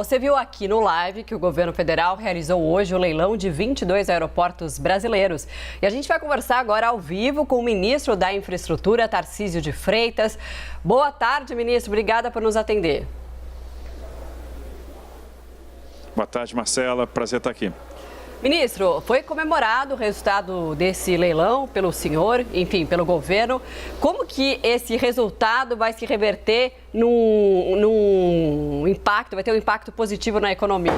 você viu aqui no live que o governo federal realizou hoje o leilão de 22 aeroportos brasileiros. E a gente vai conversar agora ao vivo com o ministro da Infraestrutura, Tarcísio de Freitas. Boa tarde, ministro. Obrigada por nos atender. Boa tarde, Marcela. Prazer estar aqui. Ministro, foi comemorado o resultado desse leilão pelo senhor, enfim, pelo governo. Como que esse resultado vai se reverter num impacto, vai ter um impacto positivo na economia?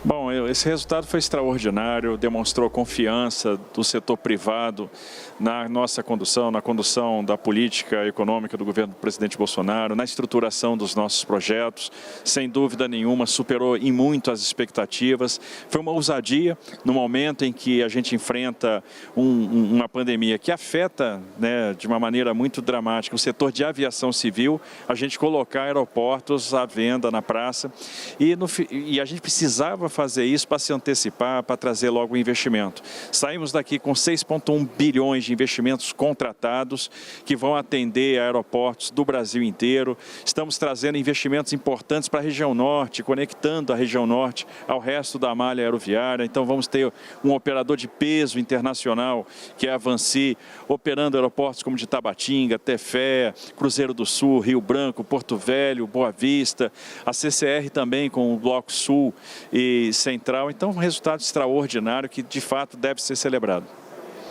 Bom, esse resultado foi extraordinário, demonstrou confiança do setor privado na nossa condução, na condução da política econômica do governo do presidente Bolsonaro, na estruturação dos nossos projetos. Sem dúvida nenhuma, superou em muito as expectativas. Foi uma ousadia no momento em que a gente enfrenta uma pandemia que afeta, né, de uma maneira muito dramática o setor de aviação civil, a gente colocar aeroportos à venda na praça e a gente precisava fazer isso para se antecipar, para trazer logo o investimento. Saímos daqui com 6,1 bilhões de investimentos contratados que vão atender aeroportos do Brasil inteiro. Estamos trazendo investimentos importantes para a região norte, conectando a região norte ao resto da malha aeroviária. Então vamos ter um operador de peso internacional, que é a Vansi, operando aeroportos como de Tabatinga, Tefé, Cruzeiro do Sul, Rio Branco, Porto Velho, Boa Vista, a CCR também com o Bloco Sul e Central. Então, um resultado extraordinário que, de fato, deve ser celebrado.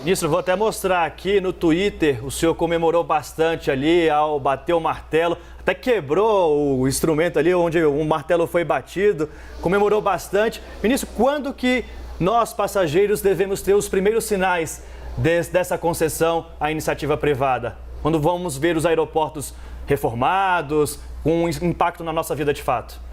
Ministro, vou até mostrar aqui no Twitter, o senhor comemorou bastante ali ao bater o martelo, até quebrou o instrumento ali onde o martelo foi batido, comemorou bastante. Ministro, quando que nós, passageiros, devemos ter os primeiros sinais dessa concessão à iniciativa privada? Quando vamos ver os aeroportos reformados, com um impacto na nossa vida de fato?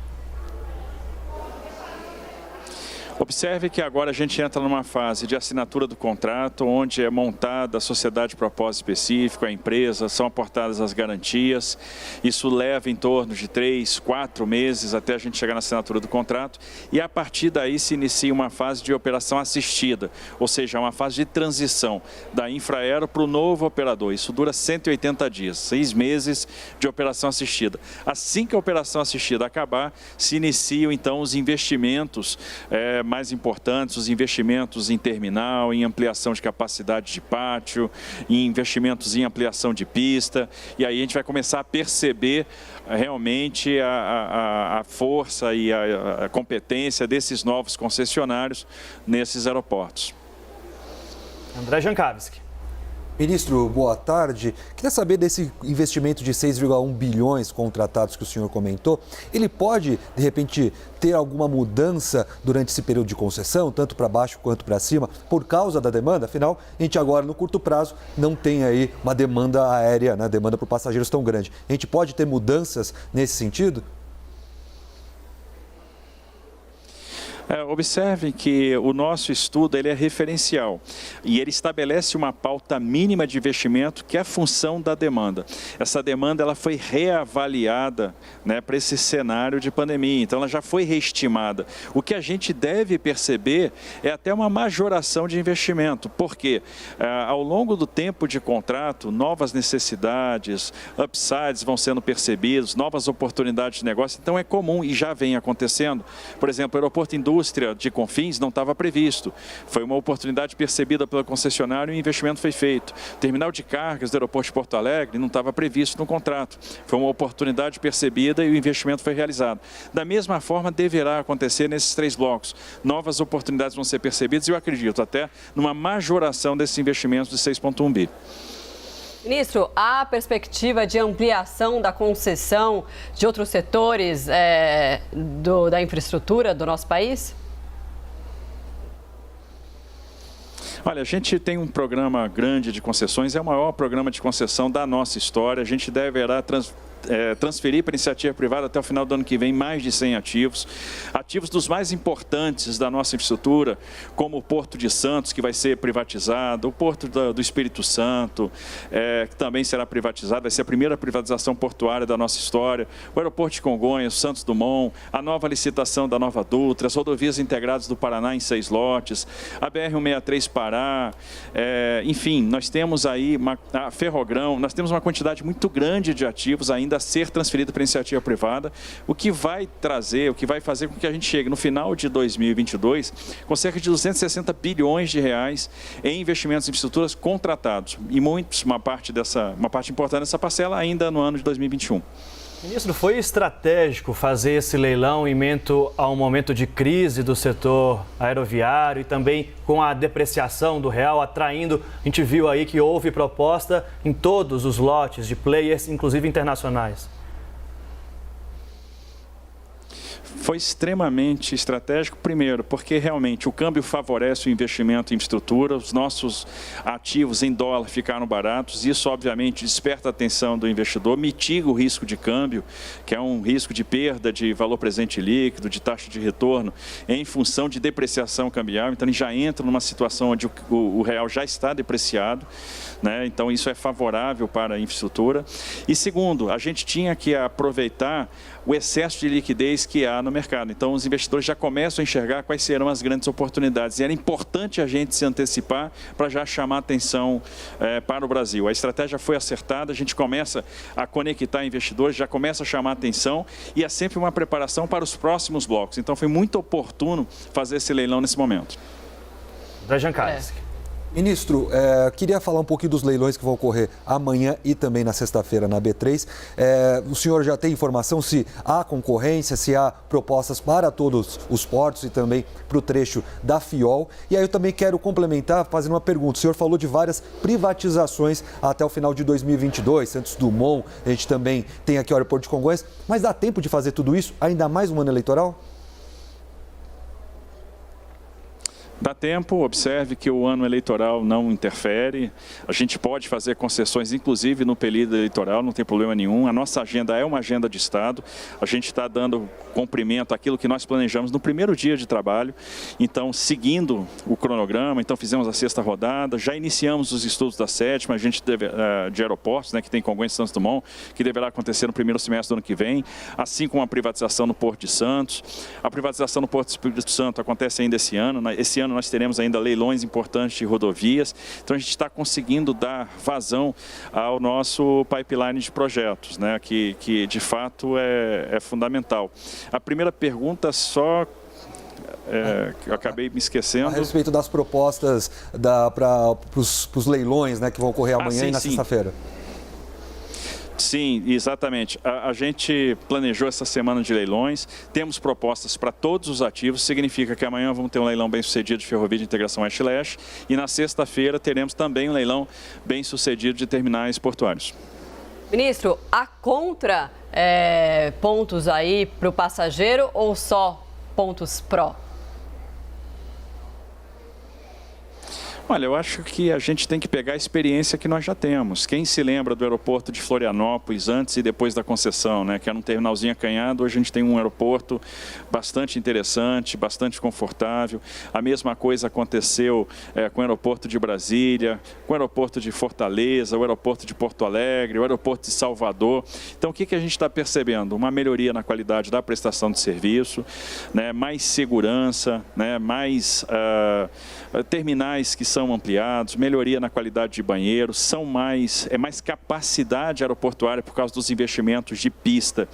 Observe que agora a gente entra numa fase de assinatura do contrato, onde é montada a sociedade de propósito específico, a empresa, são aportadas as garantias. Isso leva em torno de 3, 4 meses até a gente chegar na assinatura do contrato. E a partir daí se inicia uma fase de operação assistida, ou seja, uma fase de transição da Infraero para o novo operador. Isso dura 180 dias, 6 meses de operação assistida. Assim que a operação assistida acabar, se iniciam então os investimentos mais importantes, os investimentos em terminal, em ampliação de capacidade de pátio, em investimentos em ampliação de pista, e aí a gente vai começar a perceber realmente a força e a competência desses novos concessionários nesses aeroportos. André Jankowski. Ministro, boa tarde. Queria saber desse investimento de 6,1 bilhões contratados que o senhor comentou. Ele pode, de repente, ter alguma mudança durante esse período de concessão, tanto para baixo quanto para cima, por causa da demanda? Afinal, a gente agora, no curto prazo, não tem aí uma demanda aérea, né, demanda por passageiros tão grande. A gente pode ter mudanças nesse sentido? Observe que o nosso estudo ele é referencial e ele estabelece uma pauta mínima de investimento que é a função da demanda. Essa demanda ela foi reavaliada, né, para esse cenário de pandemia, então ela já foi reestimada. O que a gente deve perceber é até uma majoração de investimento, porque ao longo do tempo de contrato, novas necessidades, upsides vão sendo percebidos, novas oportunidades de negócio, então é comum e já vem acontecendo. Por exemplo, o aeroporto indústria de Confins não estava previsto. Foi uma oportunidade percebida pelo concessionário e o investimento foi feito. O terminal de cargas do aeroporto de Porto Alegre não estava previsto no contrato. Foi uma oportunidade percebida e o investimento foi realizado. Da mesma forma, deverá acontecer nesses 3 blocos. Novas oportunidades vão ser percebidas e eu acredito até numa majoração desses investimentos de 6,1 bi. Ministro, há perspectiva de ampliação da concessão de outros setores da infraestrutura do nosso país? Olha, a gente tem um programa grande de concessões, é o maior programa de concessão da nossa história. A gente deverá transferir para a iniciativa privada até o final do ano que vem mais de 100 ativos. ativos dos mais importantes da nossa infraestrutura, como o Porto de Santos, que vai ser privatizado, o Porto do Espírito Santo, que também será privatizado, vai ser a primeira privatização portuária da nossa história, o aeroporto de Congonhas, o Santos Dumont, a nova licitação da Nova Dutra, as rodovias integradas do Paraná em 6 lotes, a BR-163 Pará, enfim, nós temos aí a Ferrogrão, nós temos uma quantidade muito grande de ativos ainda a ser transferida para a iniciativa privada, o que vai fazer com que a gente chegue no final de 2022 com cerca de 260 bilhões de reais em investimentos em infraestruturas contratados e uma parte importante dessa parcela ainda no ano de 2021. Ministro, foi estratégico fazer esse leilão em meio a um momento de crise do setor aeroviário e também com a depreciação do real atraindo, a gente viu aí que houve proposta em todos os lotes de players, inclusive internacionais. Foi extremamente estratégico, primeiro, porque realmente o câmbio favorece o investimento em infraestrutura, os nossos ativos em dólar ficaram baratos, isso obviamente desperta a atenção do investidor, mitiga o risco de câmbio, que é um risco de perda de valor presente líquido, de taxa de retorno, em função de depreciação cambial, então ele já entra numa situação onde o real já está depreciado, né? Então isso é favorável para a infraestrutura. E segundo, a gente tinha que aproveitar o excesso de liquidez que há no mercado. Então, os investidores já começam a enxergar quais serão as grandes oportunidades. E era importante a gente se antecipar para já chamar atenção para o Brasil. A estratégia foi acertada, a gente começa a conectar investidores, já começa a chamar atenção e é sempre uma preparação para os próximos blocos. Então, foi muito oportuno fazer esse leilão nesse momento. Drajan Karski. Ministro, queria falar um pouquinho dos leilões que vão ocorrer amanhã e também na sexta-feira na B3. O senhor já tem informação se há concorrência, se há propostas para todos os portos e também para o trecho da FIOL. E aí eu também quero complementar fazendo uma pergunta. O senhor falou de várias privatizações até o final de 2022, Santos Dumont, a gente também tem aqui o aeroporto de Congonhas. Mas dá tempo de fazer tudo isso, ainda mais um ano eleitoral? Dá tempo, observe que o ano eleitoral não interfere, a gente pode fazer concessões, inclusive no período eleitoral, não tem problema nenhum. A nossa agenda é uma agenda de Estado, a gente está dando cumprimento àquilo que nós planejamos no primeiro dia de trabalho, então seguindo o cronograma, então fizemos a 6ª rodada, já iniciamos os estudos da 7ª, a gente de aeroportos, né, que tem Congonhas e Santos Dumont, que deverá acontecer no primeiro semestre do ano que vem, assim como a privatização no Porto de Santos. A privatização no Porto do Espírito Santo acontece ainda esse ano, nós teremos ainda leilões importantes de rodovias, então a gente está conseguindo dar vazão ao nosso pipeline de projetos, né, que de fato é fundamental. A primeira pergunta eu acabei me esquecendo. A respeito das propostas para os leilões, né, que vão ocorrer amanhã e na sexta-feira. Sim, exatamente. A gente planejou essa semana de leilões, temos propostas para todos os ativos, significa que amanhã vamos ter um leilão bem sucedido de ferrovia de integração Oeste-Leste e na sexta-feira teremos também um leilão bem sucedido de terminais portuários. Ministro, há contra pontos aí para o passageiro ou só pontos pró? Olha, eu acho que a gente tem que pegar a experiência que nós já temos. Quem se lembra do aeroporto de Florianópolis antes e depois da concessão, né? Que era um terminalzinho acanhado, hoje a gente tem um aeroporto bastante interessante, bastante confortável. A mesma coisa aconteceu com o aeroporto de Brasília, com o aeroporto de Fortaleza, o aeroporto de Porto Alegre, o aeroporto de Salvador. Então, o que a gente está percebendo? Uma melhoria na qualidade da prestação de serviço, né? Mais segurança, né? Mais terminais que são ampliados, melhoria na qualidade de banheiros, mais capacidade aeroportuária por causa dos investimentos de pista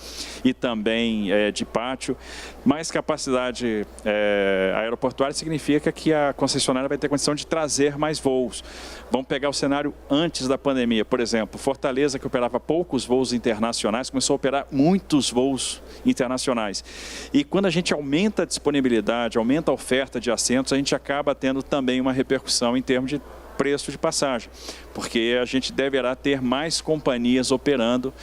e também de pátio. Mais capacidade aeroportuária significa que a concessionária vai ter condição de trazer mais voos. Vamos pegar o cenário antes da pandemia, por exemplo, Fortaleza, que operava poucos voos internacionais, começou a operar muitos voos internacionais. E quando a gente aumenta a disponibilidade, aumenta a oferta de assentos, a gente acaba tendo também uma repercussão em termos de preço de passagem, porque a gente deverá ter mais companhias operando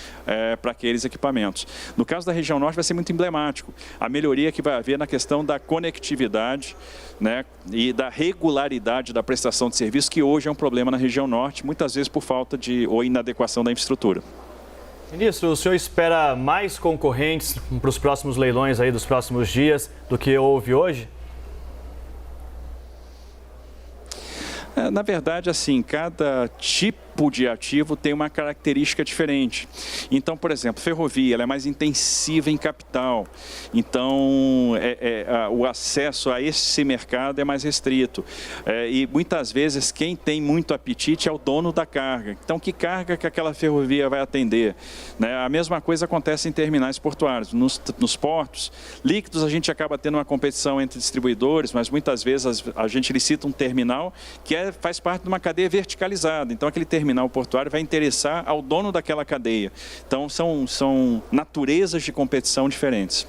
para aqueles equipamentos. No caso da região norte vai ser muito emblemático, a melhoria que vai haver na questão da conectividade, né, e da regularidade da prestação de serviço, que hoje é um problema na região norte, muitas vezes por falta ou inadequação da infraestrutura. Ministro, o senhor espera mais concorrentes para os próximos leilões aí dos próximos dias do que houve hoje? Na verdade, assim, cada tipo de ativo tem uma característica diferente. Então, por exemplo, ferrovia, ela é mais intensiva em capital. Então, o acesso a esse mercado é mais restrito. E muitas vezes quem tem muito apetite é o dono da carga. Então, que carga que aquela ferrovia vai atender? Né? A mesma coisa acontece em terminais portuários. Nos portos, líquidos a gente acaba tendo uma competição entre distribuidores, mas muitas vezes a gente licita um terminal que faz parte de uma cadeia verticalizada. Então, aquele terminal portuário vai interessar ao dono daquela cadeia. Então, são naturezas de competição diferentes.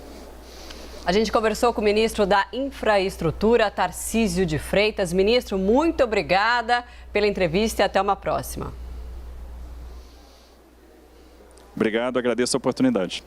A gente conversou com o ministro da Infraestrutura, Tarcísio de Freitas. Ministro, muito obrigada pela entrevista e até uma próxima. Obrigado, agradeço a oportunidade.